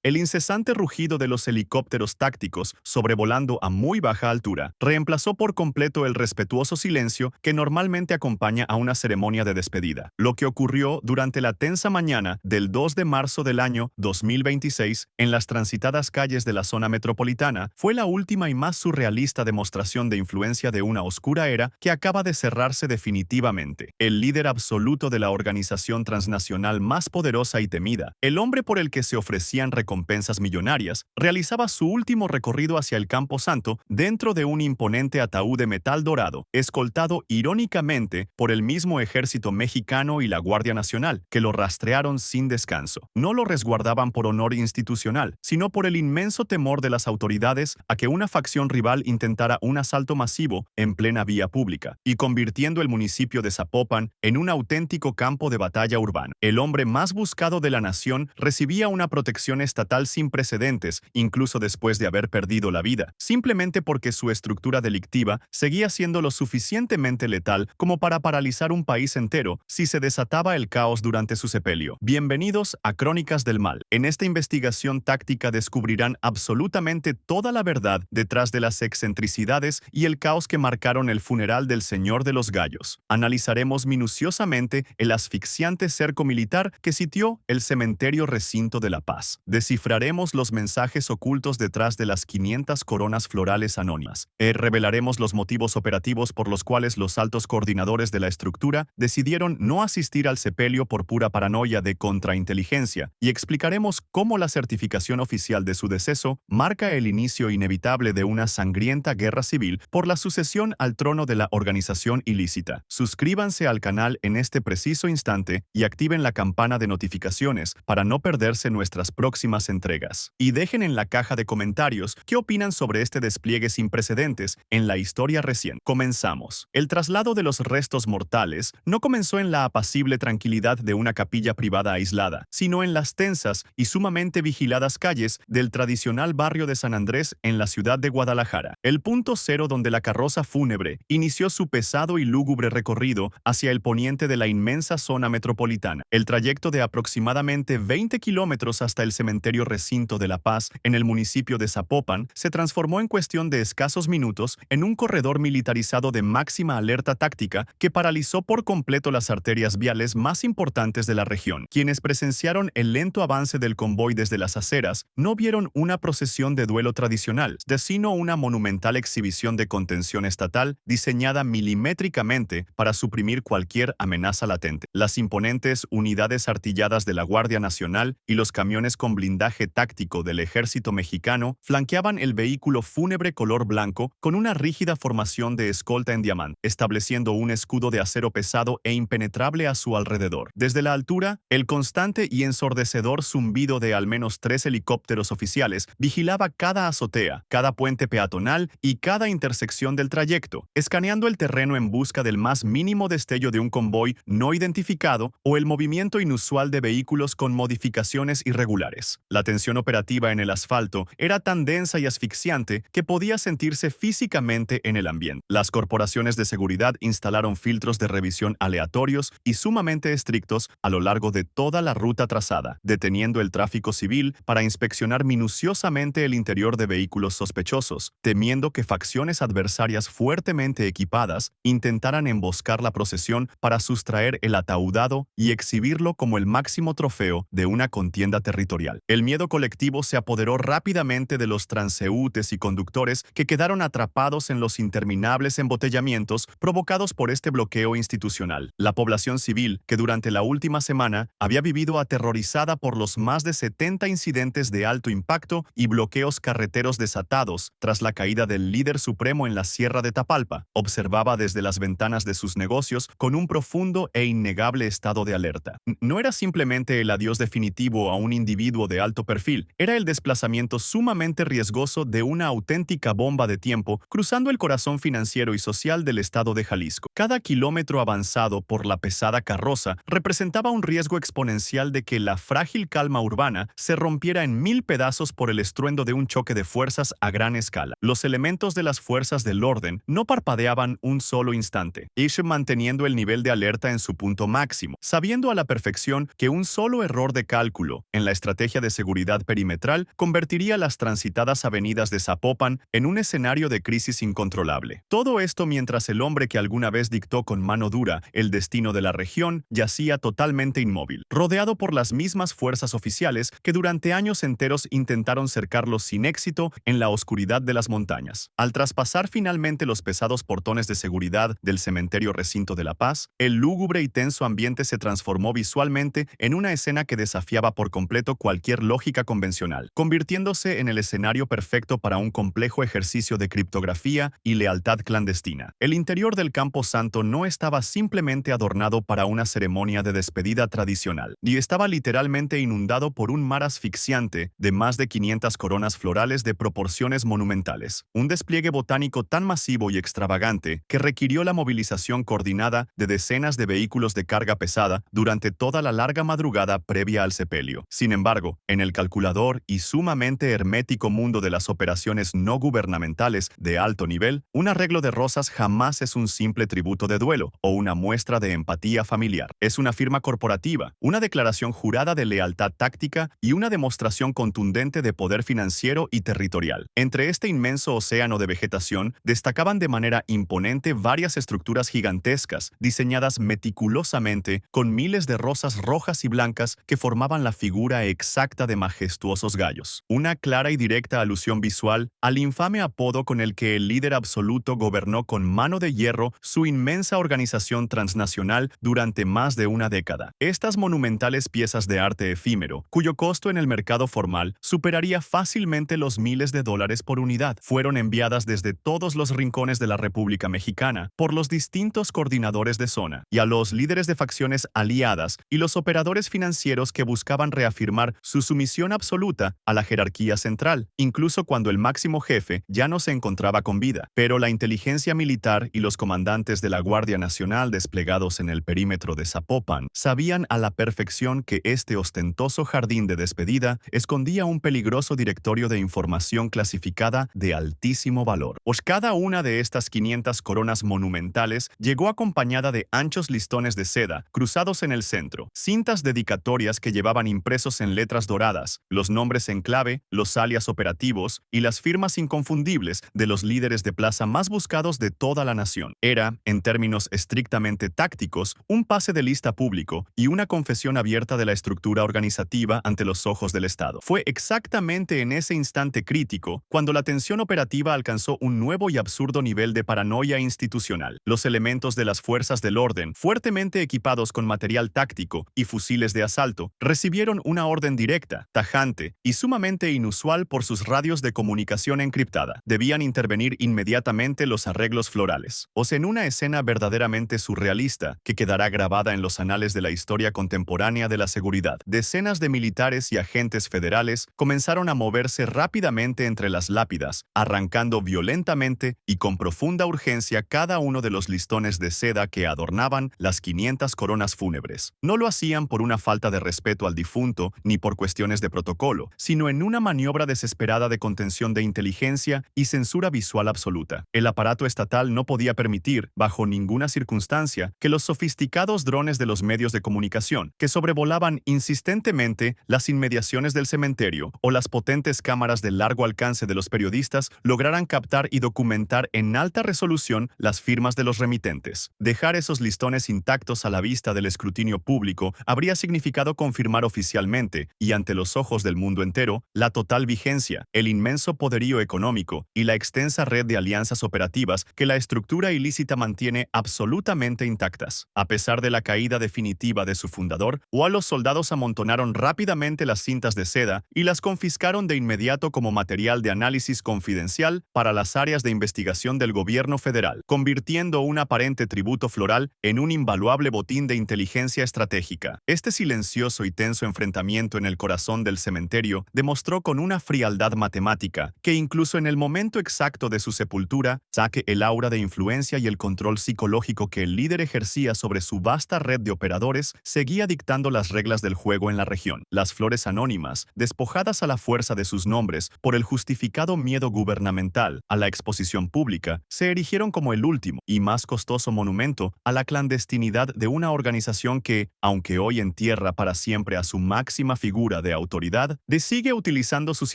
El incesante rugido de los helicópteros tácticos sobrevolando a muy baja altura reemplazó por completo el respetuoso silencio que normalmente acompaña a una ceremonia de despedida. Lo que ocurrió durante la tensa mañana del 2 de marzo del año 2026 en las transitadas calles de la zona metropolitana fue la última y más surrealista demostración de influencia de una oscura era que acaba de cerrarse definitivamente. El líder absoluto de la organización transnacional más poderosa y temida, el hombre por el que se ofrecían recompensas millonarias, realizaba su último recorrido hacia el Campo Santo dentro de un imponente ataúd de metal dorado, escoltado irónicamente por el mismo ejército mexicano y la Guardia Nacional, que lo rastrearon sin descanso. No lo resguardaban por honor institucional, sino por el inmenso temor de las autoridades a que una facción rival intentara un asalto masivo en plena vía pública, y convirtiendo el municipio de Zapopan en un auténtico campo de batalla urbano. El hombre más buscado de la nación recibía una protección estatal sin precedentes, incluso después de haber perdido la vida, simplemente porque su estructura delictiva seguía siendo lo suficientemente letal como para paralizar un país entero si se desataba el caos durante su sepelio. Bienvenidos a Crónicas del Mal. En esta investigación táctica descubrirán absolutamente toda la verdad detrás de las excentricidades y el caos que marcaron el funeral del Señor de los Gallos. Analizaremos minuciosamente el asfixiante cerco militar que sitió el cementerio Recinto de la Paz. Descifraremos los mensajes ocultos detrás de las 500 coronas florales anónimas. Revelaremos los motivos operativos por los cuales los altos coordinadores de la estructura decidieron no asistir al sepelio por pura paranoia de contrainteligencia, y explicaremos cómo la certificación oficial de su deceso marca el inicio inevitable de una sangrienta guerra civil por la sucesión al trono de la organización ilícita. Suscríbanse al canal en este preciso instante y activen la campana de notificaciones para no perderse nuestras próximas entregas. Y dejen en la caja de comentarios qué opinan sobre este despliegue sin precedentes en la historia reciente. Comenzamos. El traslado de los restos mortales no comenzó en la apacible tranquilidad de una capilla privada aislada, sino en las tensas y sumamente vigiladas calles del tradicional barrio de San Andrés en la ciudad de Guadalajara, el punto cero donde la carroza fúnebre inició su pesado y lúgubre recorrido hacia el poniente de la inmensa zona metropolitana. El trayecto de aproximadamente 20 kilómetros hasta el cementerio Recinto de la Paz en el municipio de Zapopan se transformó en cuestión de escasos minutos en un corredor militarizado de máxima alerta táctica que paralizó por completo las arterias viales más importantes de la región. Quienes presenciaron el lento avance del convoy desde las aceras no vieron una procesión de duelo tradicional, sino una monumental exhibición de contención estatal diseñada milimétricamente para suprimir cualquier amenaza latente. Las imponentes unidades artilladas de la Guardia Nacional y los camiones con blindaje táctico del ejército mexicano flanqueaban el vehículo fúnebre color blanco con una rígida formación de escolta en diamante, estableciendo un escudo de acero pesado e impenetrable a su alrededor. Desde la altura, el constante y ensordecedor zumbido de al menos 3 helicópteros oficiales vigilaba cada azotea, cada puente peatonal y cada intersección del trayecto, escaneando el terreno en busca del más mínimo destello de un convoy no identificado o el movimiento inusual de vehículos con modificaciones irregulares. La tensión operativa en el asfalto era tan densa y asfixiante que podía sentirse físicamente en el ambiente. Las corporaciones de seguridad instalaron filtros de revisión aleatorios y sumamente estrictos a lo largo de toda la ruta trazada, deteniendo el tráfico civil para inspeccionar minuciosamente el interior de vehículos sospechosos, temiendo que facciones adversarias fuertemente equipadas intentaran emboscar la procesión para sustraer el ataudado y exhibirlo como el máximo trofeo de una contienda territorial. El miedo colectivo se apoderó rápidamente de los transeúntes y conductores que quedaron atrapados en los interminables embotellamientos provocados por este bloqueo institucional. La población civil, que durante la última semana había vivido aterrorizada por los más de 70 incidentes de alto impacto y bloqueos carreteros desatados tras la caída del líder supremo en la Sierra de Tapalpa, observaba desde las ventanas de sus negocios con un profundo e innegable estado de alerta. No era simplemente el adiós definitivo a un individuo de alto perfil, era el desplazamiento sumamente riesgoso de una auténtica bomba de tiempo cruzando el corazón financiero y social del estado de Jalisco. Cada kilómetro avanzado por la pesada carroza representaba un riesgo exponencial de que la frágil calma urbana se rompiera en 1000 pedazos por el estruendo de un choque de fuerzas a gran escala. Los elementos de las fuerzas del orden no parpadeaban un solo instante, each manteniendo el nivel de alerta en su punto máximo, sabiendo a la perfección que un solo error de cálculo en la estrategia de seguridad perimetral convertiría las transitadas avenidas de Zapopan en un escenario de crisis incontrolable. Todo esto mientras el hombre que alguna vez dictó con mano dura el destino de la región yacía totalmente inmóvil, rodeado por las mismas fuerzas oficiales que durante años enteros intentaron cercarlo sin éxito en la oscuridad de las montañas. Al traspasar finalmente los pesados portones de seguridad del cementerio Recinto de la Paz, el lúgubre y tenso ambiente se transformó visualmente en una escena que desafiaba por completo cualquier lógica convencional, convirtiéndose en el escenario perfecto para un complejo ejercicio de criptografía y lealtad clandestina. El interior del Campo Santo no estaba simplemente adornado para una ceremonia de despedida tradicional, ni estaba literalmente inundado por un mar asfixiante de más de 500 coronas florales de proporciones monumentales. Un despliegue botánico tan masivo y extravagante que requirió la movilización coordinada de decenas de vehículos de carga pesada durante toda la larga madrugada previa al sepelio. Sin embargo, en el calculador y sumamente hermético mundo de las operaciones no gubernamentales de alto nivel, un arreglo de rosas jamás es un simple tributo de duelo o una muestra de empatía familiar. Es una firma corporativa, una declaración jurada de lealtad táctica y una demostración contundente de poder financiero y territorial. Entre este inmenso océano de vegetación destacaban de manera imponente varias estructuras gigantescas, diseñadas meticulosamente con miles de rosas rojas y blancas que formaban la figura exacta de majestuosos gallos. Una clara y directa alusión visual al infame apodo con el que el líder absoluto gobernó con mano de hierro su inmensa organización transnacional durante más de una década. Estas monumentales piezas de arte efímero, cuyo costo en el mercado formal superaría fácilmente los miles de dólares por unidad, fueron enviadas desde todos los rincones de la República Mexicana por los distintos coordinadores de zona y a los líderes de facciones aliadas y los operadores financieros que buscaban reafirmar su sumisión absoluta a la jerarquía central, incluso cuando el máximo jefe ya no se encontraba con vida. Pero la inteligencia militar y los comandantes de la Guardia Nacional desplegados en el perímetro de Zapopan sabían a la perfección que este ostentoso jardín de despedida escondía un peligroso directorio de información clasificada de altísimo valor. Pues cada una de estas 500 coronas monumentales llegó acompañada de anchos listones de seda cruzados en el centro, cintas dedicatorias que llevaban impresos en letras doradas los nombres en clave, los alias operativos y las firmas inconfundibles de los líderes de plaza más buscados de toda la nación. Era, en términos estrictamente tácticos, un pase de lista público y una confesión abierta de la estructura organizativa ante los ojos del Estado. Fue exactamente en ese instante crítico cuando la tensión operativa alcanzó un nuevo y absurdo nivel de paranoia institucional. Los elementos de las fuerzas del orden, fuertemente equipados con material táctico y fusiles de asalto, recibieron una orden directa, tajante y sumamente inusual por sus radios de comunicación encriptada. Debían intervenir inmediatamente los arreglos florales. En una escena verdaderamente surrealista que quedará grabada en los anales de la historia contemporánea de la seguridad. Decenas de militares y agentes federales comenzaron a moverse rápidamente entre las lápidas, arrancando violentamente y con profunda urgencia cada uno de los listones de seda que adornaban las 500 coronas fúnebres. No lo hacían por una falta de respeto al difunto ni por cuestiones de protocolo, sino en una maniobra desesperada de contención de inteligencia y censura visual absoluta. El aparato estatal no podía permitir, bajo ninguna circunstancia, que los sofisticados drones de los medios de comunicación, que sobrevolaban insistentemente las inmediaciones del cementerio, o las potentes cámaras de largo alcance de los periodistas, lograran captar y documentar en alta resolución las firmas de los remitentes. Dejar esos listones intactos a la vista del escrutinio público habría significado confirmar oficialmente, y ante los ojos del mundo entero, la total vigencia, el inmenso poderío económico y la extensa red de alianzas operativas que la estructura ilícita mantiene absolutamente intactas. A pesar de la caída definitiva de su fundador, los soldados amontonaron rápidamente las cintas de seda y las confiscaron de inmediato como material de análisis confidencial para las áreas de investigación del gobierno federal, convirtiendo un aparente tributo floral en un invaluable botín de inteligencia estratégica. Este silencioso y tenso enfrentamiento en el corazón del cementerio demostró con una frialdad matemática que incluso en el momento exacto de su sepultura, saque el aura de influencia y el control psicológico que el líder ejercía sobre su vasta red de operadores seguía dictando las reglas del juego en la región. Las flores anónimas, despojadas a la fuerza de sus nombres por el justificado miedo gubernamental a la exposición pública, se erigieron como el último y más costoso monumento a la clandestinidad de una organización que, aunque hoy entierra para siempre a su máxima figura de autoridad, sigue utilizando sus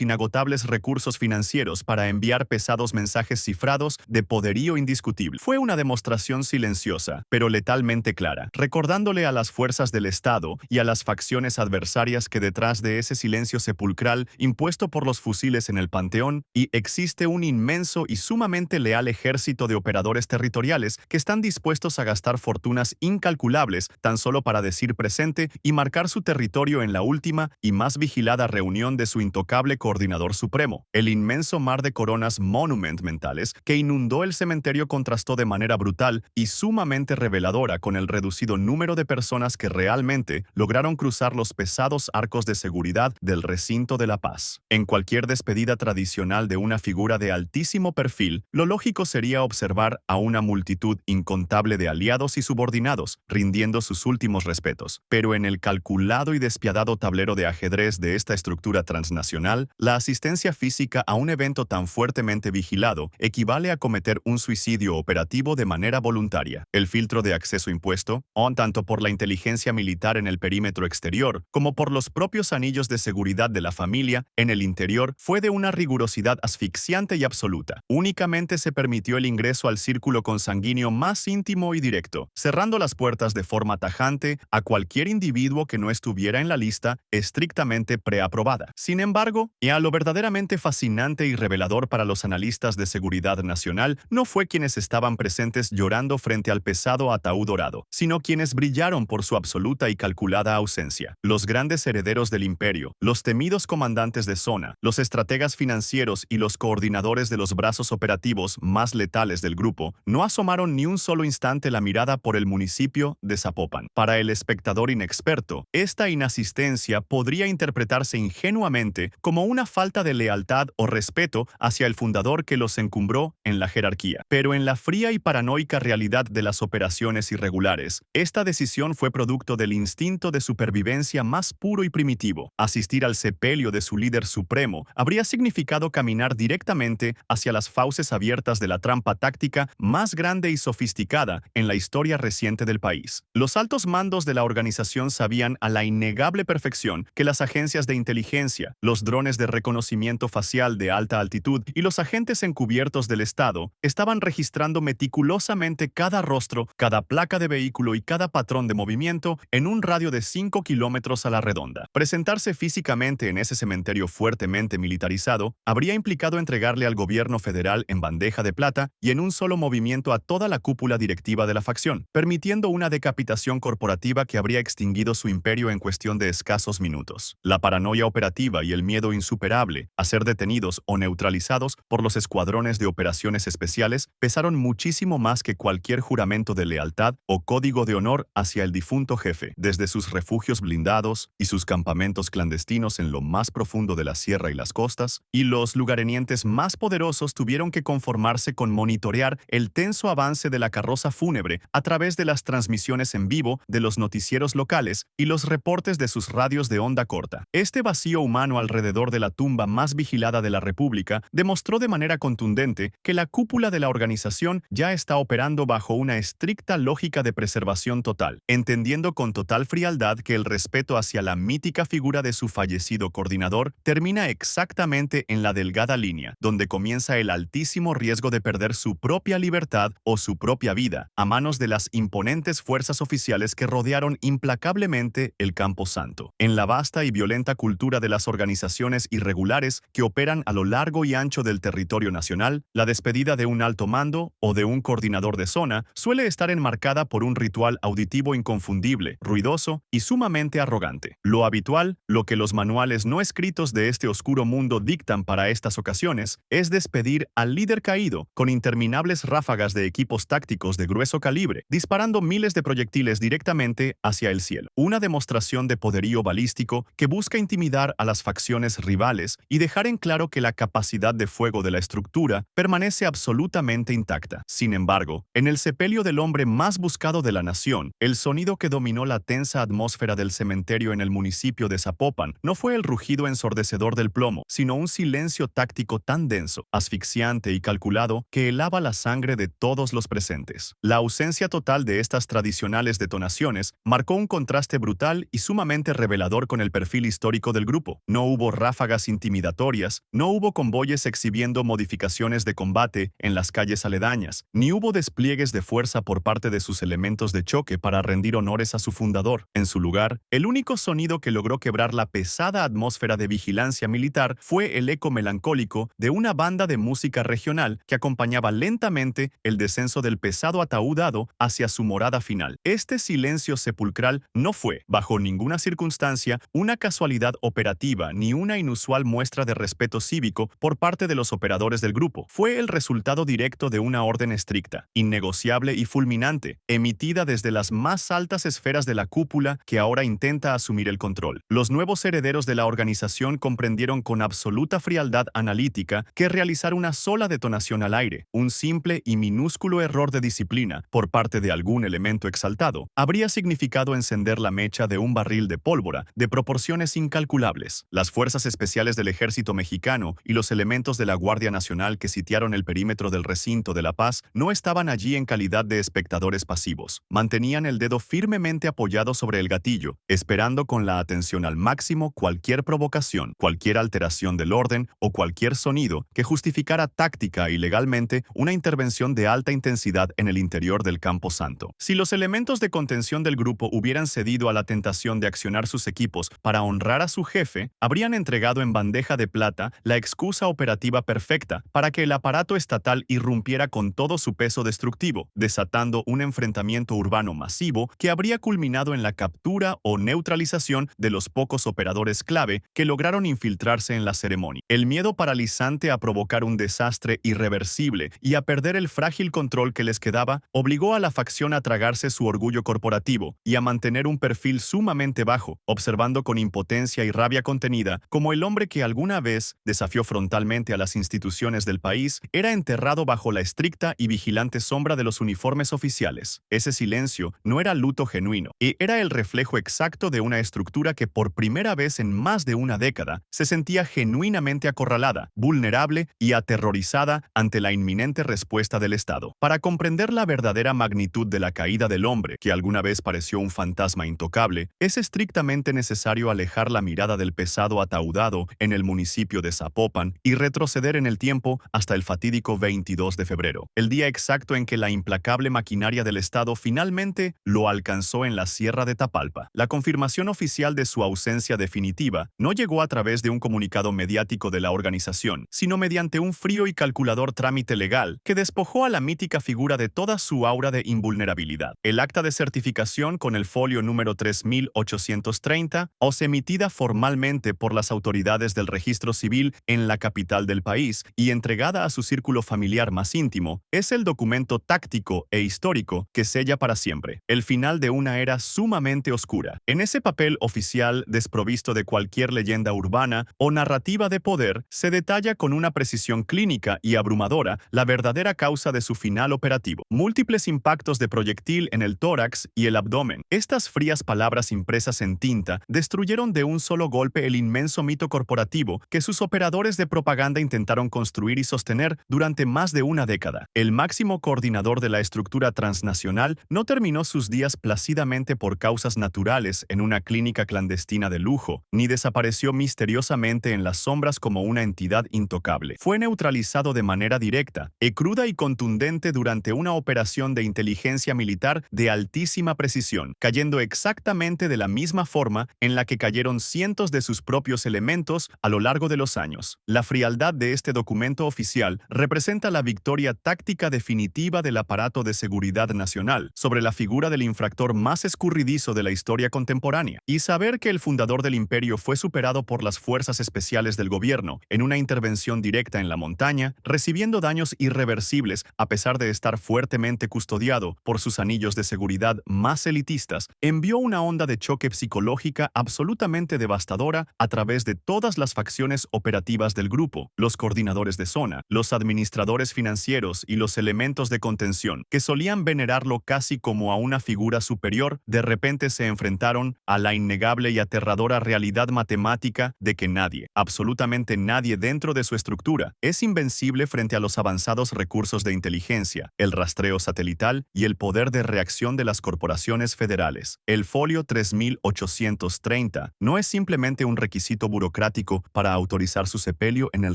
inagotables recursos financieros para enviar pesados mensajes cifrados de poderío indiscutible. Fue una demostración silenciosa, pero letalmente clara, recordándole a las fuerzas del Estado y a las facciones adversarias que detrás de ese silencio sepulcral impuesto por los fusiles en el Panteón, existe un inmenso y sumamente leal ejército de operadores territoriales que están dispuestos a gastar fortunas incalculables tan solo para decir presente y marcar su territorio en la última y más vigilada reunión de su intocable coordinador supremo. El inmenso mar de coronas monument mentales que inundó el cementerio contrastó de manera brutal y sumamente reveladora con el reducido número de personas que realmente lograron cruzar los pesados arcos de seguridad del recinto de la paz. En cualquier despedida tradicional de una figura de altísimo perfil, lo lógico sería observar a una multitud incontable de aliados y subordinados rindiendo sus últimos respetos. Pero en el calculado y despiadado tablero de ajedrez de esta estructura transnacional, la asistencia física a un evento tan fuertemente vigilado equivale a cometer un suicidio operativo de manera voluntaria. El filtro de acceso impuesto, tanto por la inteligencia militar en el perímetro exterior como por los propios anillos de seguridad de la familia en el interior, fue de una rigurosidad asfixiante y absoluta. Únicamente se permitió el ingreso al círculo consanguíneo más íntimo y directo, cerrando las puertas de forma tajante a cualquier individuo que no estuviera en la lista estrictamente preaprobada. Sin embargo, y a lo verdaderamente fascinante y revelador para los analistas de seguridad nacional, no fue quienes estaban presentes llorando frente al pesado ataúd dorado, sino quienes brillaron por su absoluta y calculada ausencia. Los grandes herederos del imperio, los temidos comandantes de zona, los estrategas financieros y los coordinadores de los brazos operativos más letales del grupo, no asomaron ni un solo instante la mirada por el municipio de Zapopan. Para el espectador inexperto, esta inasistencia podría interpretarse ingenuamente como una falta de lealtad o respeto hacia el fundador que los encumbró en la jerarquía. Pero en la fría y paranoica realidad de las operaciones irregulares, esta decisión fue producto del instinto de supervivencia más puro y primitivo. Asistir al sepelio de su líder supremo habría significado caminar directamente hacia las fauces abiertas de la trampa táctica más grande y sofisticada en la historia reciente del país. Los altos mandos de la organización sabían a la innegable perfección que las agencias de inteligencia, los drones de reconocimiento facial de alta altitud y los agentes encubiertos del Estado estaban registrando meticulosamente cada rostro, cada placa de vehículo y cada patrón de movimiento en un radio de 5 kilómetros a la redonda. Presentarse físicamente en ese cementerio fuertemente militarizado habría implicado entregarle al gobierno federal en bandeja de plata y en un solo movimiento a toda la cúpula directiva de la facción, permitiendo una decapitación corporativa que habría extinguido su imperio en cuestión de escasos minutos. La paranoia operativa y el miedo insuperable a ser detenidos o neutralizados por los escuadrones de operaciones especiales pesaron muchísimo más que cualquier juramento de lealtad o código de honor hacia el difunto jefe. Desde sus refugios blindados y sus campamentos clandestinos en lo más profundo de la sierra y las costas, y los lugartenientes más poderosos tuvieron que conformarse con monitorear el tenso avance de la carroza fúnebre a través de las transmisiones en vivo de los noticieros locales y los reportes de sus radios de onda corta. Este vacío humano alrededor de la tumba más vigilada de la República demostró de manera contundente que la cúpula de la organización ya está operando bajo una estricta lógica de preservación total, entendiendo con total frialdad que el respeto hacia la mítica figura de su fallecido coordinador termina exactamente en la delgada línea, donde comienza el altísimo riesgo de perder su propia libertad o su propia vida a manos de las imponentes fuerzas oficiales que rodearon implacablemente el Camposanto. En la vasta y violenta cultura de las organizaciones irregulares que operan a lo largo y ancho del territorio nacional, la despedida de un alto mando o de un coordinador de zona suele estar enmarcada por un ritual auditivo inconfundible, ruidoso y sumamente arrogante. Lo habitual, lo que los manuales no escritos de este oscuro mundo dictan para estas ocasiones, es despedir al líder caído con interminables ráfagas de equipos tácticos de grueso calibre, disparando miles de proyectiles directamente hacia el cielo. Una demostración de poderío balístico que busca intimidar a las facciones rivales y dejar en claro que la capacidad de fuego de la estructura permanece absolutamente intacta. Sin embargo, en el sepelio del hombre más buscado de la nación, el sonido que dominó la tensa atmósfera del cementerio en el municipio de Zapopan no fue el rugido ensordecedor del plomo, sino un silencio táctico tan denso, asfixiante y calculado que helaba la sangre de todos los presentes. La ausencia total de estas tradicionales detonaciones marcó un contraste brutal y sumamente revelador con el perfil perfil histórico del grupo. No hubo ráfagas intimidatorias, no hubo convoyes exhibiendo modificaciones de combate en las calles aledañas, ni hubo despliegues de fuerza por parte de sus elementos de choque para rendir honores a su fundador. En su lugar, el único sonido que logró quebrar la pesada atmósfera de vigilancia militar fue el eco melancólico de una banda de música regional que acompañaba lentamente el descenso del pesado ataúdado hacia su morada final. Este silencio sepulcral no fue, bajo ninguna circunstancia, una casualidad operativa ni una inusual muestra de respeto cívico por parte de los operadores del grupo. Fue el resultado directo de una orden estricta, innegociable y fulminante, emitida desde las más altas esferas de la cúpula que ahora intenta asumir el control. Los nuevos herederos de la organización comprendieron con absoluta frialdad analítica que realizar una sola detonación al aire, un simple y minúsculo error de disciplina por parte de algún elemento exaltado, habría significado encender la mecha de un barril de pólvora de proporciones incalculables. Las fuerzas especiales del ejército mexicano y los elementos de la Guardia Nacional que sitiaron el perímetro del recinto de La Paz no estaban allí en calidad de espectadores pasivos. Mantenían el dedo firmemente apoyado sobre el gatillo, esperando con la atención al máximo cualquier provocación, cualquier alteración del orden o cualquier sonido que justificara táctica y legalmente una intervención de alta intensidad en el interior del Campo Santo. Si los elementos de contención del grupo hubieran cedido a la tentación de accionar sus equipos para honrar a su jefe, habrían entregado en bandeja de plata la excusa operativa perfecta para que el aparato estatal irrumpiera con todo su peso destructivo, desatando un enfrentamiento urbano masivo que habría culminado en la captura o neutralización de los pocos operadores clave que lograron infiltrarse en la ceremonia. El miedo paralizante a provocar un desastre irreversible y a perder el frágil control que les quedaba obligó a la facción a tragarse su orgullo corporativo y a mantener un perfil sumamente bajo, observando con impotencia y rabia contenida como el hombre que alguna vez desafió frontalmente a las instituciones del país era enterrado bajo la estricta y vigilante sombra de los uniformes oficiales. Ese silencio no era luto genuino, y era el reflejo exacto de una estructura que por primera vez en más de una década se sentía genuinamente acorralada, vulnerable y aterrorizada ante la inminente respuesta del Estado. Para comprender la verdadera magnitud de la caída del hombre, que alguna vez pareció un fantasma intocable, es estrictamente necesario alejar la mirada del pesado ataudado en el municipio de Zapopan y retroceder en el tiempo hasta el fatídico 22 de febrero, el día exacto en que la implacable maquinaria del Estado finalmente lo alcanzó en la Sierra de Tapalpa. La confirmación oficial de su ausencia definitiva no llegó a través de un comunicado mediático de la organización, sino mediante un frío y calculador trámite legal que despojó a la mítica figura de toda su aura de invulnerabilidad. El acta de certificación con el folio número 3830, os emitida formalmente por las autoridades del registro civil en la capital del país y entregada a su círculo familiar más íntimo, es el documento táctico e histórico que sella para siempre el final de una era sumamente oscura. En ese papel oficial desprovisto de cualquier leyenda urbana o narrativa de poder, se detalla con una precisión clínica y abrumadora la verdadera causa de su final operativo: múltiples impactos de proyectil en el tórax y el abdomen. Estas frías palabras impresas en tinta destruyeron de un solo golpe el inmenso mito corporativo que sus operadores de propaganda intentaron construir y sostener durante más de una década. El máximo coordinador de la estructura transnacional no terminó sus días plácidamente por causas naturales en una clínica clandestina de lujo, ni desapareció misteriosamente en las sombras como una entidad intocable. Fue neutralizado de manera directa, cruda y contundente durante una operación de inteligencia militar de altísima precisión, cayendo exactamente de la misma forma en la que cayeron cientos de sus propios elementos a lo largo de los años. La frialdad de este documento oficial representa la victoria táctica definitiva del aparato de seguridad nacional sobre la figura del infractor más escurridizo de la historia contemporánea. Y saber que el fundador del imperio fue superado por las fuerzas especiales del gobierno en una intervención directa en la montaña, recibiendo daños irreversibles a pesar de estar fuertemente custodiado por sus anillos de seguridad más elitistas, envió una onda de choque psicológica absolutamente devastadora a través de todas las facciones operativas del grupo, los coordinadores de zona, los administradores financieros y los elementos de contención, que solían venerarlo casi como a una figura superior, de repente se enfrentaron a la innegable y aterradora realidad matemática de que nadie, absolutamente nadie dentro de su estructura, es invencible frente a los avanzados recursos de inteligencia, el rastreo satelital y el poder de reacción de las corporaciones federales. El folio 3830 30 no es simplemente un requisito burocrático para autorizar su sepelio en el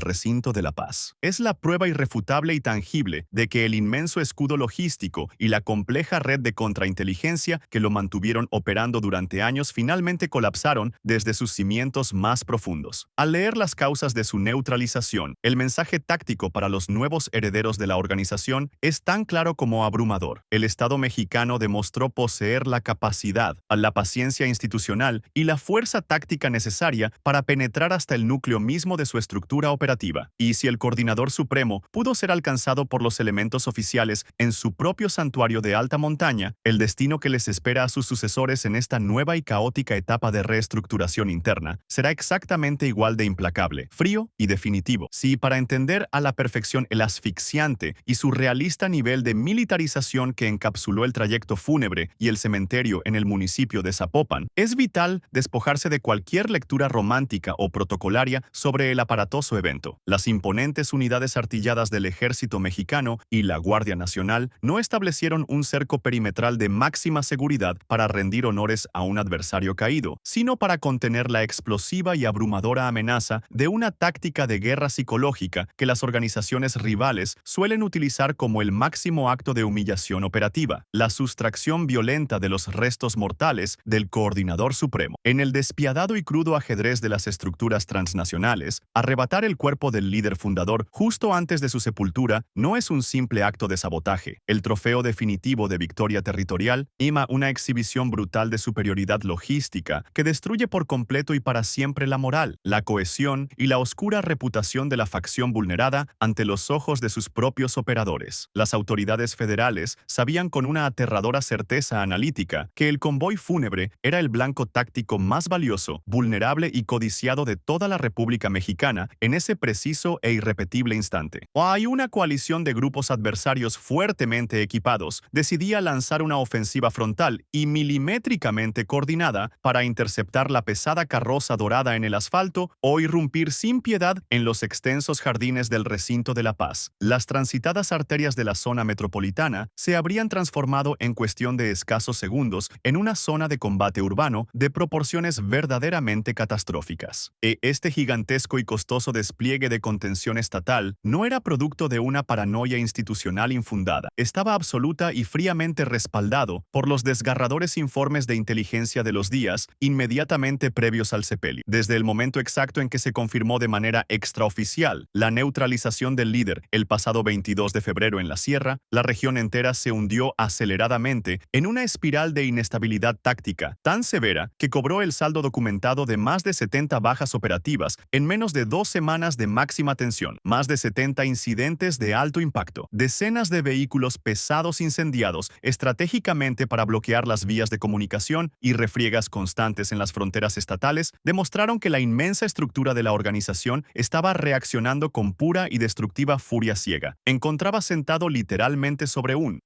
recinto de La Paz. Es la prueba irrefutable y tangible de que el inmenso escudo logístico y la compleja red de contrainteligencia que lo mantuvieron operando durante años finalmente colapsaron desde sus cimientos más profundos. Al leer las causas de su neutralización, el mensaje táctico para los nuevos herederos de la organización es tan claro como abrumador. El Estado mexicano demostró poseer la capacidad, la paciencia institucional y la fuerza táctica necesaria para penetrar hasta el núcleo mismo de su estructura operativa. Y si el coordinador supremo pudo ser alcanzado por los elementos oficiales en su propio santuario de alta montaña, el destino que les espera a sus sucesores en esta nueva y caótica etapa de reestructuración interna será exactamente igual de implacable, frío y definitivo. Si para entender a la perfección el asfixiante y surrealista nivel de militarización que encapsuló el trayecto fúnebre y el cementerio en el municipio de Zapopan, es vital despojarse de cualquier lectura romántica o protocolaria sobre el aparatoso evento. Las imponentes unidades artilladas del ejército mexicano y la Guardia Nacional no establecieron un cerco perimetral de máxima seguridad para rendir honores a un adversario caído, sino para contener la explosiva y abrumadora amenaza de una táctica de guerra psicológica que las organizaciones rivales suelen utilizar como el máximo acto de humillación operativa, la sustracción violenta de los restos mortales del coordinador supremo. En el despiadado y crudo ajedrez de las estructuras transnacionales, arrebatar el cuerpo del líder fundador justo antes de su sepultura no es un simple acto de sabotaje. El trofeo definitivo de victoria territorial ima una exhibición brutal de superioridad logística que destruye por completo y para siempre la moral, la cohesión y la oscura reputación de la facción vulnerada ante los ojos de sus propios operadores. Las autoridades federales sabían con una aterradora certeza analítica que el convoy fúnebre era el blanco táctico más valioso, vulnerable y codiciado de toda la República Mexicana en ese preciso e irrepetible instante. Hay una coalición de grupos adversarios fuertemente equipados decidía lanzar una ofensiva frontal y milimétricamente coordinada para interceptar la pesada carroza dorada en el asfalto o irrumpir sin piedad en los extensos jardines del recinto de La Paz. Las transitadas arterias de la zona metropolitana se habrían transformado en cuestión de escasos segundos en una zona de combate urbano de proporciones verdaderamente catastróficas. Este gigantesco y costoso despliegue de contención estatal no era producto de una paranoia institucional infundada. Estaba absoluta y fríamente respaldado por los desgarradores informes de inteligencia de los días inmediatamente previos al sepelio. Desde el momento exacto en que se confirmó de manera extraoficial la neutralización del líder el pasado 22 de febrero en la sierra, la región entera se hundió aceleradamente en una espiral de inestabilidad táctica tan severa que cobró el saldo documentado de más de 70 bajas operativas en menos de 2 semanas de máxima tensión, más de 70 incidentes de alto impacto, decenas de vehículos pesados incendiados estratégicamente para bloquear las vías de comunicación y refriegas constantes en las fronteras estatales demostraron que la inmensa estructura de la organización estaba reaccionando con pura y destructiva furia ciega. Encontraba sentado literalmente sobre un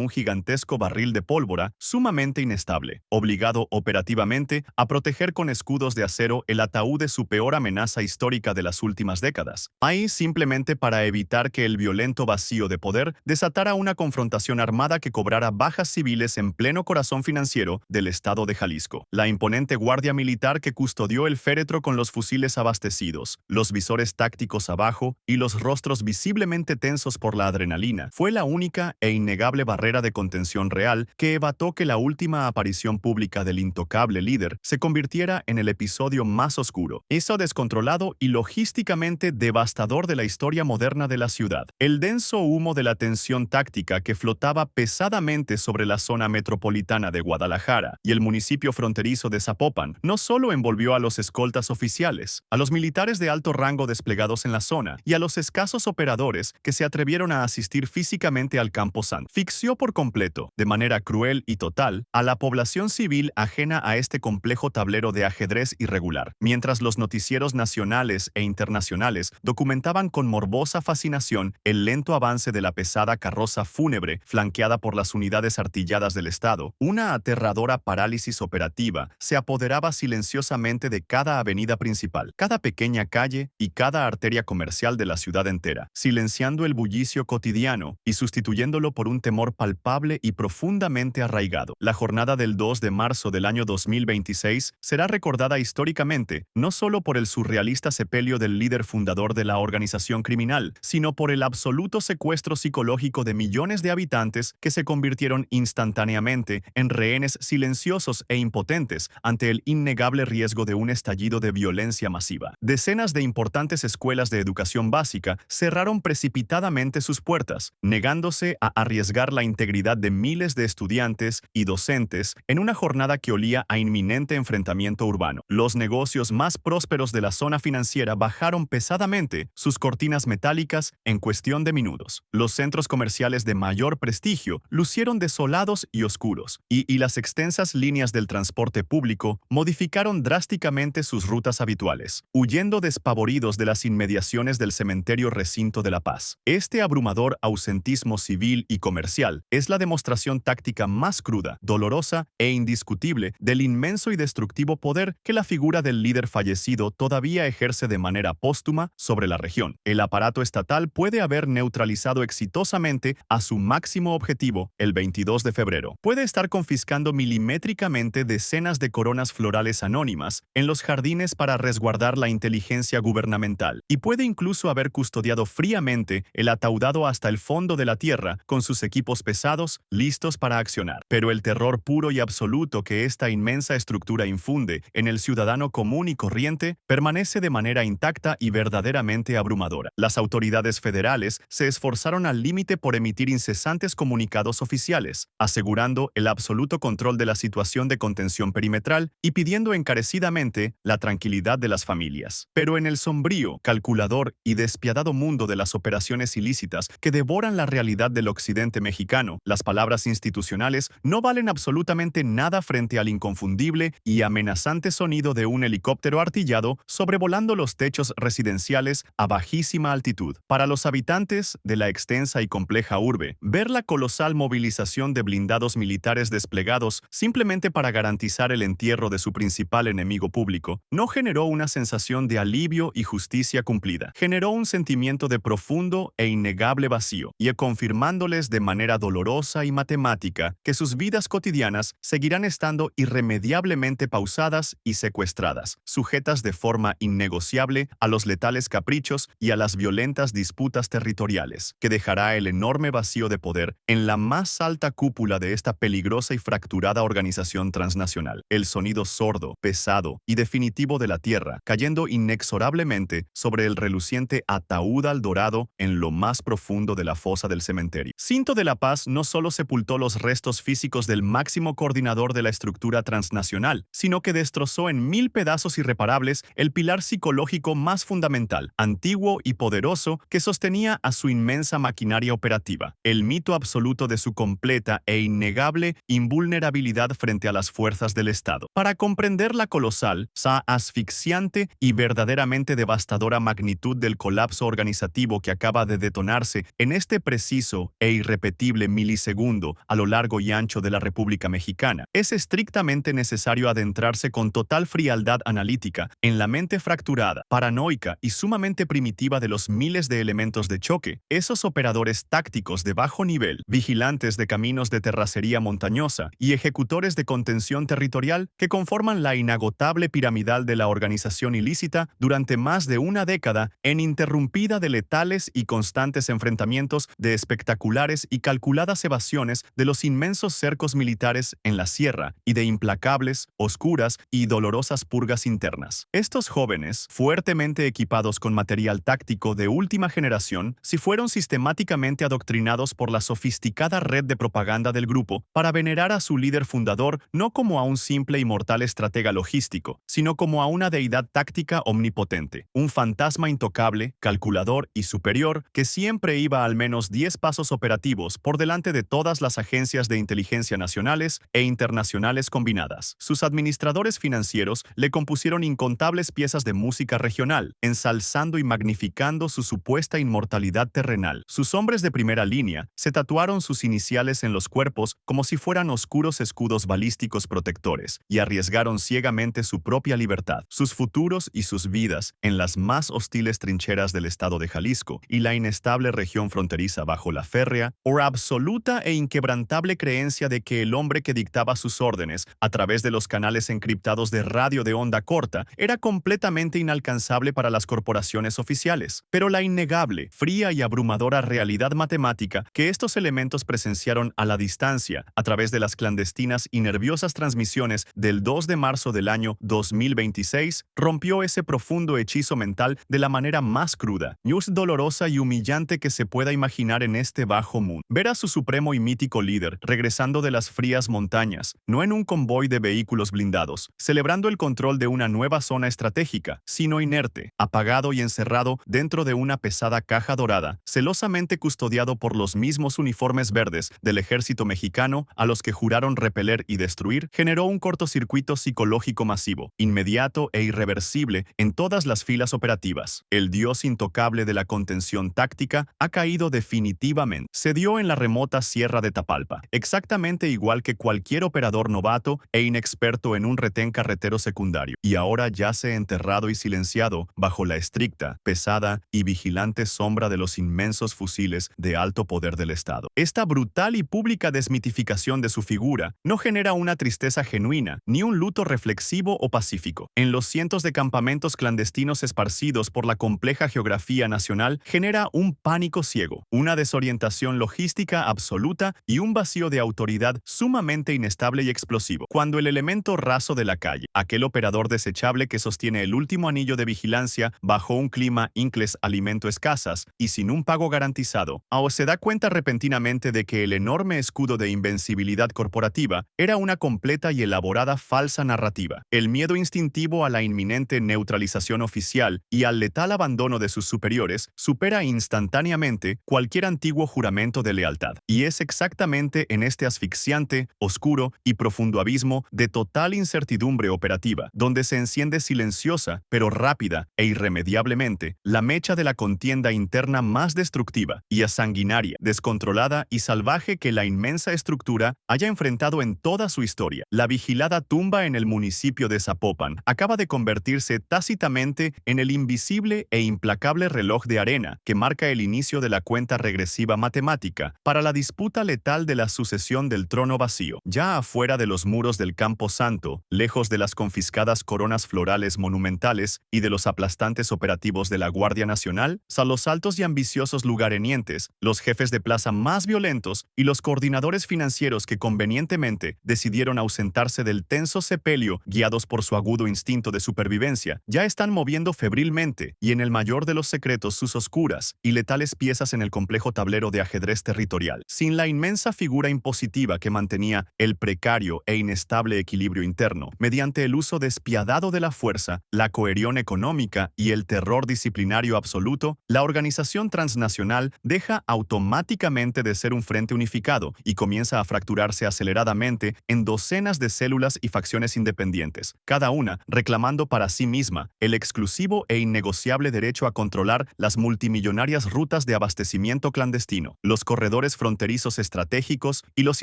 gigantesco barril de pólvora sumamente inestable, obligado operativamente a proteger con escudos de acero el ataúd de su peor amenaza histórica de las últimas décadas. Ahí simplemente para evitar que el violento vacío de poder desatara una confrontación armada que cobrara bajas civiles en pleno corazón financiero del estado de Jalisco. La imponente guardia militar que custodió el féretro con los fusiles abastecidos, los visores tácticos abajo y los rostros visiblemente tensos por la adrenalina, fue la única e innegable barrera de contención real que evitó que la última aparición pública del intocable líder se convirtiera en el episodio más oscuro, eso descontrolado y logísticamente devastador de la historia moderna de la ciudad. El denso humo de la tensión táctica que flotaba pesadamente sobre la zona metropolitana de Guadalajara y el municipio fronterizo de Zapopan no solo envolvió a los escoltas oficiales, a los militares de alto rango desplegados en la zona y a los escasos operadores que se atrevieron a asistir físicamente al camposanto. Asfixió por completo, de manera cruel y total, a la población civil ajena a este complejo tablero de ajedrez irregular, mientras los noticieros nacionales e internacionales documentaban con morbosa fascinación el lento avance de la pesada carroza fúnebre flanqueada por las unidades artilladas del Estado. Una aterradora parálisis operativa se apoderaba silenciosamente de cada avenida principal, cada pequeña calle y cada arteria comercial de la ciudad entera, silenciando el bullicio cotidiano y sustituyéndolo por un temor palpable y profundamente arraigado. La jornada del 2 22 de marzo del año 2026 será recordada históricamente no solo por el surrealista sepelio del líder fundador de la organización criminal, sino por el absoluto secuestro psicológico de millones de habitantes que se convirtieron instantáneamente en rehenes silenciosos e impotentes ante el innegable riesgo de un estallido de violencia masiva. Decenas de importantes escuelas de educación básica cerraron precipitadamente sus puertas, negándose a arriesgar la integridad de miles de estudiantes y docentes en una jornada que olía a inminente enfrentamiento urbano. Los negocios más prósperos de la zona financiera bajaron pesadamente sus cortinas metálicas en cuestión de minutos. Los centros comerciales de mayor prestigio lucieron desolados y oscuros, y las extensas líneas del transporte público modificaron drásticamente sus rutas habituales, huyendo despavoridos de las inmediaciones del cementerio Recinto de la Paz. Este abrumador ausentismo civil y comercial es la demostración táctica más cruda, dolorosa e indiscutible del inmenso y destructivo poder que la figura del líder fallecido todavía ejerce de manera póstuma sobre la región. El aparato estatal puede haber neutralizado exitosamente a su máximo objetivo el 22 de febrero. Puede estar confiscando milimétricamente decenas de coronas florales anónimas en los jardines para resguardar la inteligencia gubernamental, y puede incluso haber custodiado fríamente el ataudado hasta el fondo de la tierra con sus equipos pesados listos para accionar. Pero el terror puro y absoluto que esta inmensa estructura infunde en el ciudadano común y corriente permanece de manera intacta y verdaderamente abrumadora. Las autoridades federales se esforzaron al límite por emitir incesantes comunicados oficiales, asegurando el absoluto control de la situación de contención perimetral y pidiendo encarecidamente la tranquilidad de las familias. Pero en el sombrío, calculador y despiadado mundo de las operaciones ilícitas que devoran la realidad del occidente mexicano, las palabras institucionales no valen absolutamente nada frente al inconfundible y amenazante sonido de un helicóptero artillado sobrevolando los techos residenciales a bajísima altitud. Para los habitantes de la extensa y compleja urbe, ver la colosal movilización de blindados militares desplegados simplemente para garantizar el entierro de su principal enemigo público no generó una sensación de alivio y justicia cumplida. Generó un sentimiento de profundo e innegable vacío, y confirmándoles de manera dolorosa y matemática que sus vidas cotidianas seguirán estando irremediablemente pausadas y secuestradas, sujetas de forma innegociable a los letales caprichos y a las violentas disputas territoriales, que dejará el enorme vacío de poder en la más alta cúpula de esta peligrosa y fracturada organización transnacional. El sonido sordo, pesado y definitivo de la tierra, cayendo inexorablemente sobre el reluciente ataúd al dorado en lo más profundo de la fosa del cementerio. Cinto de la Paz no solo sepultó los restos físicos del máximo coordinador de la estructura transnacional, sino que destrozó en 1000 pedazos irreparables el pilar psicológico más fundamental, antiguo y poderoso, que sostenía a su inmensa maquinaria operativa, el mito absoluto de su completa e innegable invulnerabilidad frente a las fuerzas del Estado. Para comprender la colosal, asfixiante y verdaderamente devastadora magnitud del colapso organizativo que acaba de detonarse en este preciso e irrepetible milisegundo a lo largo y ancho de la República Mexicana, es estrictamente necesario adentrarse con total frialdad analítica en la mente fracturada, paranoica y sumamente primitiva de los miles de elementos de choque, esos operadores tácticos de bajo nivel, vigilantes de caminos de terracería montañosa y ejecutores de contención territorial que conforman la inagotable piramidal de la organización ilícita durante más de una década en interrumpida de letales y constantes enfrentamientos de espectaculares y calculadas evasiones de los inmensos cercos militares en la sierra y de implacables, oscuras y dolorosas purgas internas. Estos jóvenes, fuertemente equipados con material táctico de última generación, si fueron sistemáticamente adoctrinados por la sofisticada red de propaganda del grupo para venerar a su líder fundador no como a un simple y mortal estratega logístico, sino como a una deidad táctica omnipotente, un fantasma intocable, calculador y superior que siempre iba al menos 10 pasos operativos por delante de todas las agencias de inteligencia nacionales e internacionales combinadas. Sus administradores financieros le compusieron incontables piezas de música regional, ensalzando y magnificando su supuesta inmortalidad terrenal. Sus hombres de primera línea se tatuaron sus iniciales en los cuerpos como si fueran oscuros escudos balísticos protectores y arriesgaron ciegamente su propia libertad, sus futuros y sus vidas en las más hostiles trincheras del estado de Jalisco y la inestable región fronteriza bajo la férrea o absoluta e inquebrantable creencia de que el hombre que dictaba enviaba sus órdenes a través de los canales encriptados de radio de onda corta era completamente inalcanzable para las corporaciones oficiales. Pero la innegable, fría y abrumadora realidad matemática que estos elementos presenciaron a la distancia a través de las clandestinas y nerviosas transmisiones del 2 de marzo del año 2026 rompió ese profundo hechizo mental de la manera más cruda, news dolorosa y humillante que se pueda imaginar en este bajo mundo. Ver a su supremo y mítico líder regresando de las frías montañas, no en un convoy de vehículos blindados, celebrando el control de una nueva zona estratégica, sino inerte, apagado y encerrado dentro de una pesada caja dorada, celosamente custodiado por los mismos uniformes verdes del ejército mexicano a los que juraron repeler y destruir, generó un cortocircuito psicológico masivo, inmediato e irreversible en todas las filas operativas. El dios intocable de la contención táctica ha caído definitivamente. Se dio en la remota sierra de Tapalpa, exactamente igual que cualquier operador novato e inexperto en un retén carretero secundario, y ahora yace enterrado y silenciado bajo la estricta, pesada y vigilante sombra de los inmensos fusiles de alto poder del Estado. Esta brutal y pública desmitificación de su figura no genera una tristeza genuina ni un luto reflexivo o pacífico. En los cientos de campamentos clandestinos esparcidos por la compleja geografía nacional genera un pánico ciego, una desorientación logística absoluta y un vacío de autoridad sumamente inestable y explosivo. Cuando el elemento raso de la calle, aquel operador desechable que sostiene el último anillo de vigilancia bajo un clima incles alimento escasas y sin un pago garantizado, o se da cuenta repentinamente de que el enorme escudo de invencibilidad corporativa era una completa y elaborada falsa narrativa. El miedo instintivo a la inminente neutralización oficial y al letal abandono de sus superiores supera instantáneamente cualquier antiguo juramento de lealtad. Y es exactamente en este asfixiante, oscuro y profundo abismo de total incertidumbre operativa, donde se enciende silenciosa, pero rápida e irremediablemente, la mecha de la contienda interna más destructiva y sanguinaria, descontrolada y salvaje que la inmensa estructura haya enfrentado en toda su historia. La vigilada tumba en el municipio de Zapopan acaba de convertirse tácitamente en el invisible e implacable reloj de arena que marca el inicio de la cuenta regresiva matemática para la disputa letal de la sucesión del trono vacío. Ya afuera de los muros del Campo Santo, lejos de las confiscadas coronas florales monumentales y de los aplastantes operativos de la Guardia Nacional, a los altos y ambiciosos lugartenientes, los jefes de plaza más violentos y los coordinadores financieros que convenientemente decidieron ausentarse del tenso sepelio guiados por su agudo instinto de supervivencia, ya están moviendo febrilmente y en el mayor de los secretos sus oscuras y letales piezas en el complejo tablero de ajedrez territorial. Sin la inmensa figura impositiva que mantenía el precario e inestable equilibrio interno, mediante el uso despiadado de la fuerza, la cohesión económica y el terror disciplinario absoluto, la organización transnacional deja automáticamente de ser un frente unificado y comienza a fracturarse aceleradamente en docenas de células y facciones independientes, cada una reclamando para sí misma el exclusivo e innegociable derecho a controlar las multimillonarias rutas de abastecimiento clandestino, los corredores fronterizos estratégicos y los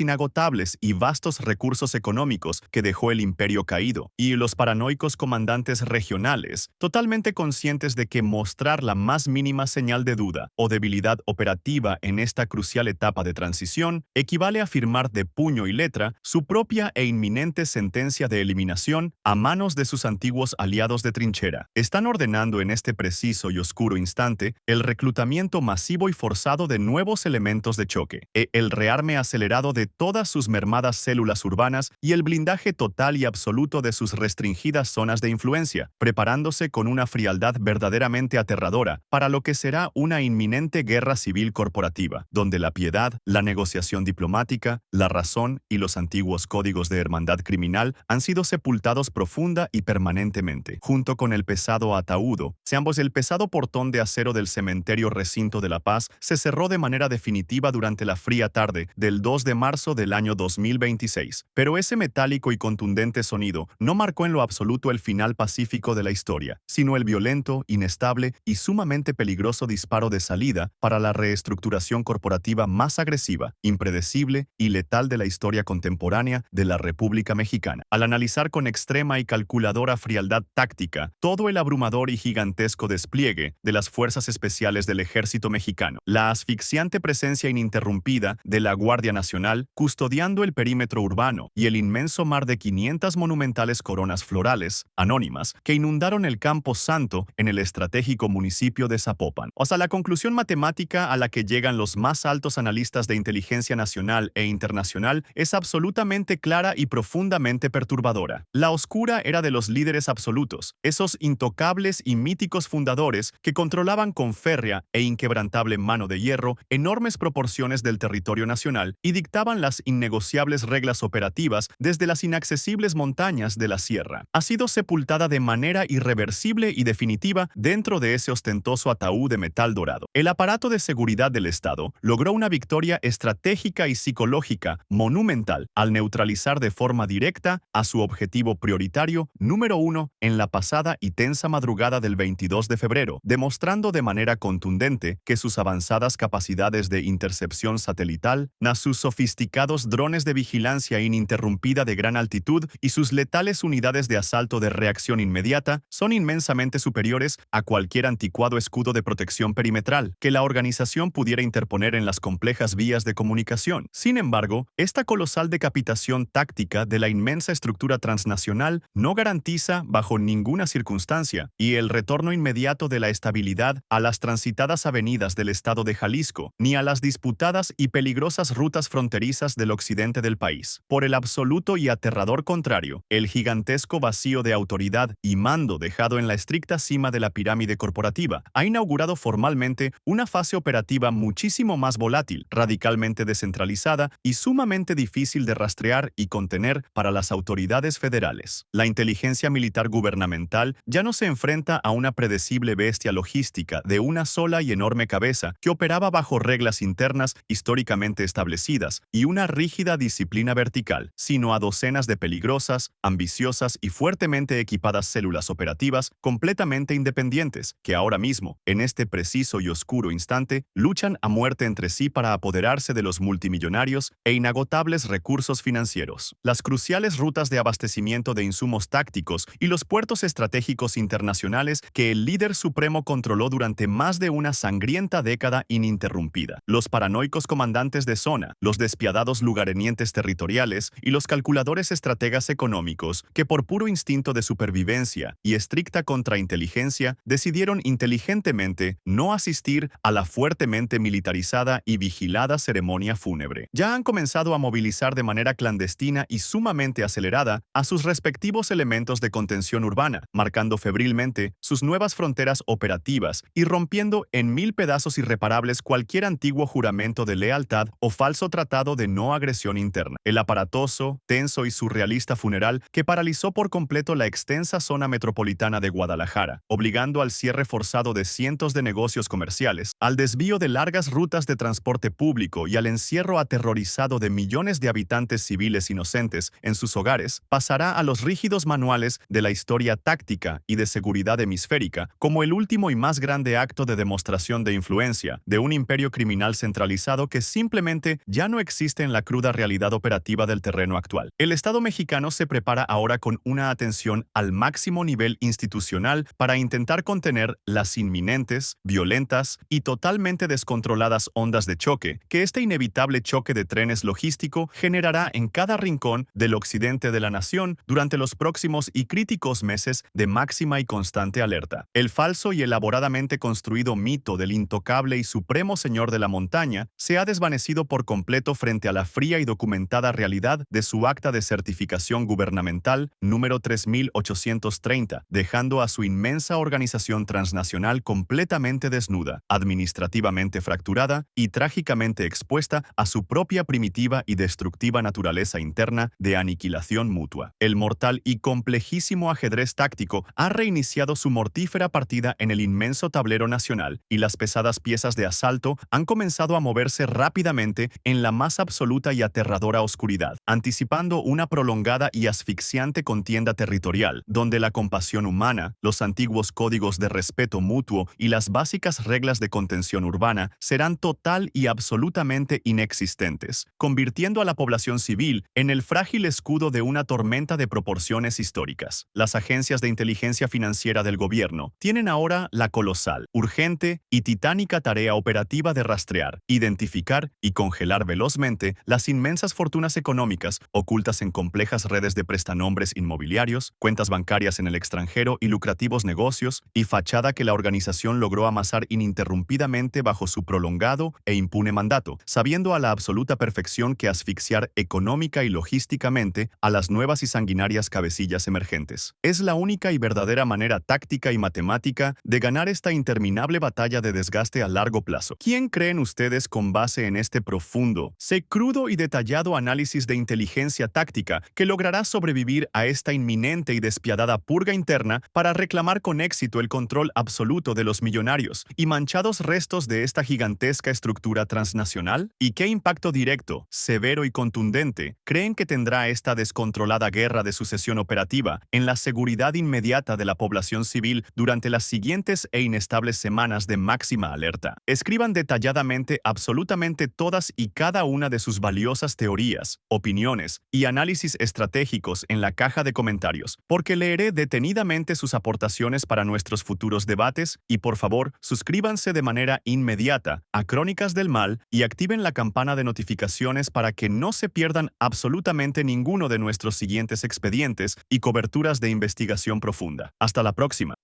inagotables y vastos recursos económicos que dejó el imperio caído, y los paranoicos comandantes regionales, totalmente conscientes de que mostrar la más mínima señal de duda o debilidad operativa en esta crucial etapa de transición equivale a firmar de puño y letra su propia e inminente sentencia de eliminación a manos de sus antiguos aliados de trinchera. Están ordenando en este preciso y oscuro instante el reclutamiento masivo y forzado de nuevos elementos de choque, el rearme acelerado de todas sus mermadas células urbanas y el blindaje total y absoluto de sus restringidas zonas de influencia, preparándose con una frialdad verdaderamente aterradora para lo que será una inminente guerra civil corporativa, donde la piedad, la negociación diplomática, la razón y los antiguos códigos de hermandad criminal han sido sepultados profunda y permanentemente, junto con el pesado ataúdo. Ambos el pesado portón de acero del cementerio Recinto de la Paz se cerró de manera definitiva durante la fría tarde del 2 de marzo del año 2026, pero ese metálico y contundente sonido no marcó en lo absoluto el final pacífico de la historia, sino el violento, inestable y sumamente peligroso disparo de salida para la reestructuración corporativa más agresiva, impredecible y letal de la historia contemporánea de la República Mexicana. Al analizar con extrema y calculadora frialdad táctica todo el abrumador y gigantesco despliegue de las fuerzas especiales del Ejército Mexicano, la asfixiante presencia ininterrumpida de la Guardia Nacional custodiando el perímetro perímetro urbano y el inmenso mar de 500 monumentales coronas florales, anónimas, que inundaron el Campo Santo en el estratégico municipio de Zapopan. O sea, la conclusión matemática a la que llegan los más altos analistas de inteligencia nacional e internacional es absolutamente clara y profundamente perturbadora. La oscura era de los líderes absolutos, esos intocables y míticos fundadores que controlaban con férrea e inquebrantable mano de hierro enormes proporciones del territorio nacional y dictaban las innegociables reglas operativas desde las inaccesibles montañas de la sierra. Ha sido sepultada de manera irreversible y definitiva dentro de ese ostentoso ataúd de metal dorado. El aparato de seguridad del Estado logró una victoria estratégica y psicológica monumental al neutralizar de forma directa a su objetivo prioritario número 1 en la pasada y tensa madrugada del 22 de febrero, demostrando de manera contundente que sus avanzadas capacidades de intercepción satelital, sus sofisticados drones de vigilancia ininterrumpida de gran altitud y sus letales unidades de asalto de reacción inmediata son inmensamente superiores a cualquier anticuado escudo de protección perimetral que la organización pudiera interponer en las complejas vías de comunicación. Sin embargo, esta colosal decapitación táctica de la inmensa estructura transnacional no garantiza bajo ninguna circunstancia y el retorno inmediato de la estabilidad a las transitadas avenidas del estado de Jalisco, ni a las disputadas y peligrosas rutas fronterizas del occidente del país. Por el absoluto y aterrador contrario, el gigantesco vacío de autoridad y mando dejado en la estricta cima de la pirámide corporativa ha inaugurado formalmente una fase operativa muchísimo más volátil, radicalmente descentralizada y sumamente difícil de rastrear y contener para las autoridades federales. La inteligencia militar gubernamental ya no se enfrenta a una predecible bestia logística de una sola y enorme cabeza que operaba bajo reglas internas históricamente establecidas y una rígida disciplina vertical, sino a docenas de peligrosas, ambiciosas y fuertemente equipadas células operativas completamente independientes que ahora mismo, en este preciso y oscuro instante, luchan a muerte entre sí para apoderarse de los multimillonarios e inagotables recursos financieros. Las cruciales rutas de abastecimiento de insumos tácticos y los puertos estratégicos internacionales que el líder supremo controló durante más de una sangrienta década ininterrumpida. Los paranoicos comandantes de zona, los despiadados lugartenientes territoriales y los calculadores estrategas económicos que por puro instinto de supervivencia y estricta contrainteligencia decidieron inteligentemente no asistir a la fuertemente militarizada y vigilada ceremonia fúnebre. Ya han comenzado a movilizar de manera clandestina y sumamente acelerada a sus respectivos elementos de contención urbana, marcando febrilmente sus nuevas fronteras operativas y rompiendo en mil pedazos irreparables cualquier antiguo juramento de lealtad o falso tratado de no agresión interna. El aparatoso, tenso y surrealista funeral que paralizó por completo la extensa zona metropolitana de Guadalajara, obligando al cierre forzado de cientos de negocios comerciales, al desvío de largas rutas de transporte público y al encierro aterrorizado de millones de habitantes civiles inocentes en sus hogares, pasará a los rígidos manuales de la historia táctica y de seguridad hemisférica como el último y más grande acto de demostración de influencia de un imperio criminal centralizado que simplemente ya no existe en la cruda realidad operativa del terreno actual. El Estado mexicano se prepara ahora con una atención al máximo nivel institucional para intentar contener las inminentes, violentas y totalmente descontroladas ondas de choque que este inevitable choque de trenes logístico generará en cada rincón del occidente de la nación durante los próximos y críticos meses de máxima y constante alerta. El falso y elaboradamente construido mito del intocable y supremo señor de la montaña se ha desvanecido por completo frente a la fría y documentada realidad de su acta de certificación gubernamental número 3830, dejando a su inmensa organización transnacional completamente desnuda, administrativamente fracturada y trágicamente expuesta a su propia primitiva y destructiva naturaleza interna de aniquilación mutua. El mortal y complejísimo ajedrez táctico ha reiniciado su mortífera partida en el inmenso tablero nacional y las pesadas piezas de asalto han comenzado a moverse rápidamente en la más absoluta y aterradora oscuridad, anticipando una prolongada y asfixiante contienda territorial, donde la compasión humana, los antiguos códigos de respeto mutuo y las básicas reglas de contención urbana serán total y absolutamente inexistentes, convirtiendo a la población civil en el frágil escudo de una tormenta de proporciones históricas. Las agencias de inteligencia financiera del gobierno tienen ahora la colosal, urgente y titánica tarea operativa de rastrear, identificar y congelar velozmente las inmensas fortunas fortunas económicas ocultas en complejas redes de prestanombres inmobiliarios, cuentas bancarias en el extranjero y lucrativos negocios, y fachada que la organización logró amasar ininterrumpidamente bajo su prolongado e impune mandato, sabiendo a la absoluta perfección que asfixiar económica y logísticamente a las nuevas y sanguinarias cabecillas emergentes. Es la única y verdadera manera táctica y matemática de ganar esta interminable batalla de desgaste a largo plazo. ¿Quién creen ustedes con base en este profundo, crudo y detallado análisis de inteligencia táctica que logrará sobrevivir a esta inminente y despiadada purga interna para reclamar con éxito el control absoluto de los millonarios y manchados restos de esta gigantesca estructura transnacional? ¿Y qué impacto directo, severo y contundente creen que tendrá esta descontrolada guerra de sucesión operativa en la seguridad inmediata de la población civil durante las siguientes e inestables semanas de máxima alerta? Escriban detalladamente absolutamente todas y cada una de sus valiosas teorías, opiniones y análisis estratégicos en la caja de comentarios, porque leeré detenidamente sus aportaciones para nuestros futuros debates y por favor, suscríbanse de manera inmediata a Crónicas del Mal y activen la campana de notificaciones para que no se pierdan absolutamente ninguno de nuestros siguientes expedientes y coberturas de investigación profunda. Hasta la próxima.